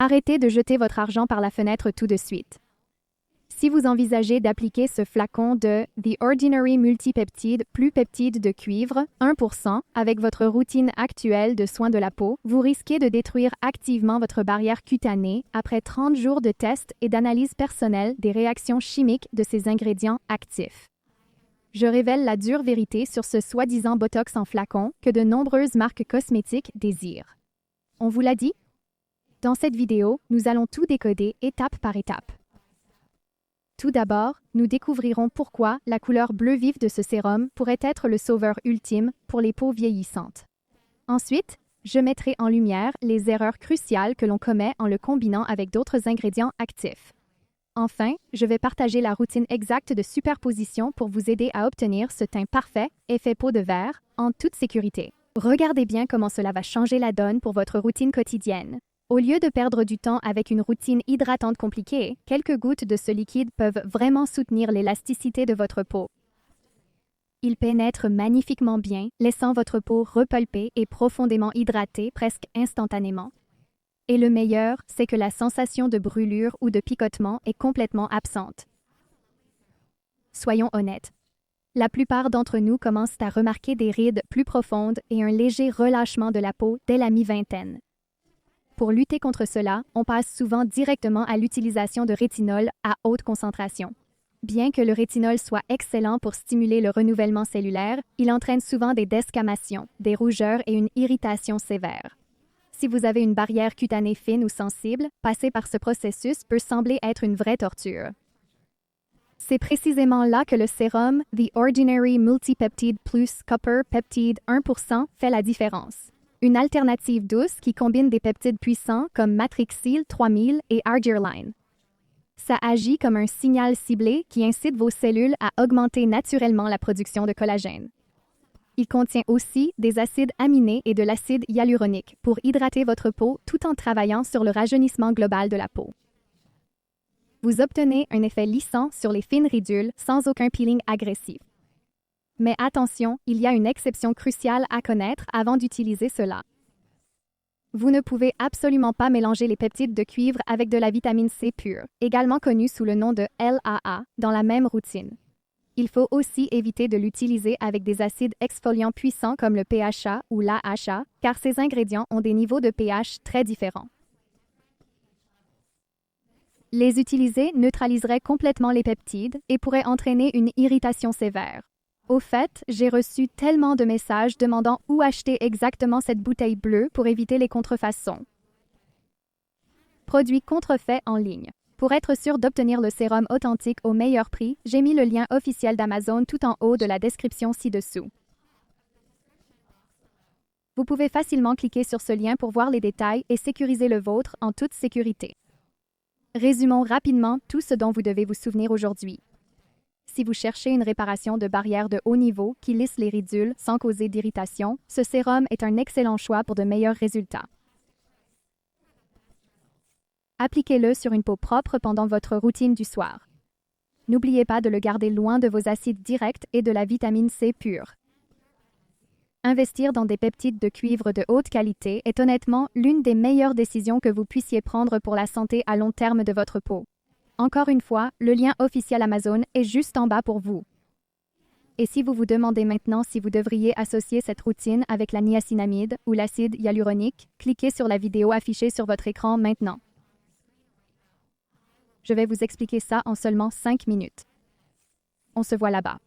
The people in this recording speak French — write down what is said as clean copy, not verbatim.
Arrêtez de jeter votre argent par la fenêtre tout de suite. Si vous envisagez d'appliquer ce flacon de The Ordinary Multipeptide plus peptide de cuivre, 1%, avec votre routine actuelle de soins de la peau, vous risquez de détruire activement votre barrière cutanée après 30 jours de tests et d'analyse personnelle des réactions chimiques de ces ingrédients actifs. Je révèle la dure vérité sur ce soi-disant Botox en flacon que de nombreuses marques cosmétiques désirent. On vous l'a dit? Dans cette vidéo, nous allons tout décoder étape par étape. Tout d'abord, nous découvrirons pourquoi la couleur bleu vif de ce sérum pourrait être le sauveur ultime pour les peaux vieillissantes. Ensuite, je mettrai en lumière les erreurs cruciales que l'on commet en le combinant avec d'autres ingrédients actifs. Enfin, je vais partager la routine exacte de superposition pour vous aider à obtenir ce teint parfait, effet peau de verre, en toute sécurité. Regardez bien comment cela va changer la donne pour votre routine quotidienne. Au lieu de perdre du temps avec une routine hydratante compliquée, quelques gouttes de ce liquide peuvent vraiment soutenir l'élasticité de votre peau. Il pénètre magnifiquement bien, laissant votre peau repulpée et profondément hydratée presque instantanément. Et le meilleur, c'est que la sensation de brûlure ou de picotement est complètement absente. Soyons honnêtes. La plupart d'entre nous commencent à remarquer des rides plus profondes et un léger relâchement de la peau dès la mi-vingtaine. Pour lutter contre cela, on passe souvent directement à l'utilisation de rétinol à haute concentration. Bien que le rétinol soit excellent pour stimuler le renouvellement cellulaire, il entraîne souvent des desquamations, des rougeurs et une irritation sévère. Si vous avez une barrière cutanée fine ou sensible, passer par ce processus peut sembler être une vraie torture. C'est précisément là que le sérum The Ordinary Multipeptide Plus Copper Peptide 1% fait la différence. Une alternative douce qui combine des peptides puissants comme Matrixyl 3000 et Arginine. Ça agit comme un signal ciblé qui incite vos cellules à augmenter naturellement la production de collagène. Il contient aussi des acides aminés et de l'acide hyaluronique pour hydrater votre peau tout en travaillant sur le rajeunissement global de la peau. Vous obtenez un effet lissant sur les fines ridules sans aucun peeling agressif. Mais attention, il y a une exception cruciale à connaître avant d'utiliser cela. Vous ne pouvez absolument pas mélanger les peptides de cuivre avec de la vitamine C pure, également connue sous le nom de LAA, dans la même routine. Il faut aussi éviter de l'utiliser avec des acides exfoliants puissants comme le PHA ou l'AHA, car ces ingrédients ont des niveaux de pH très différents. Les utiliser neutraliserait complètement les peptides et pourrait entraîner une irritation sévère. Au fait, j'ai reçu tellement de messages demandant où acheter exactement cette bouteille bleue pour éviter les contrefaçons. Produit contrefait en ligne. Pour être sûr d'obtenir le sérum authentique au meilleur prix, j'ai mis le lien officiel d'Amazon tout en haut de la description ci-dessous. Vous pouvez facilement cliquer sur ce lien pour voir les détails et sécuriser le vôtre en toute sécurité. Résumons rapidement tout ce dont vous devez vous souvenir aujourd'hui. Si vous cherchez une réparation de barrière de haut niveau qui lisse les ridules sans causer d'irritation, ce sérum est un excellent choix pour de meilleurs résultats. Appliquez-le sur une peau propre pendant votre routine du soir. N'oubliez pas de le garder loin de vos acides directs et de la vitamine C pure. Investir dans des peptides de cuivre de haute qualité est honnêtement l'une des meilleures décisions que vous puissiez prendre pour la santé à long terme de votre peau. Encore une fois, le lien officiel Amazon est juste en bas pour vous. Et si vous vous demandez maintenant si vous devriez associer cette routine avec la niacinamide ou l'acide hyaluronique, cliquez sur la vidéo affichée sur votre écran maintenant. Je vais vous expliquer ça en seulement 5 minutes. On se voit là-bas.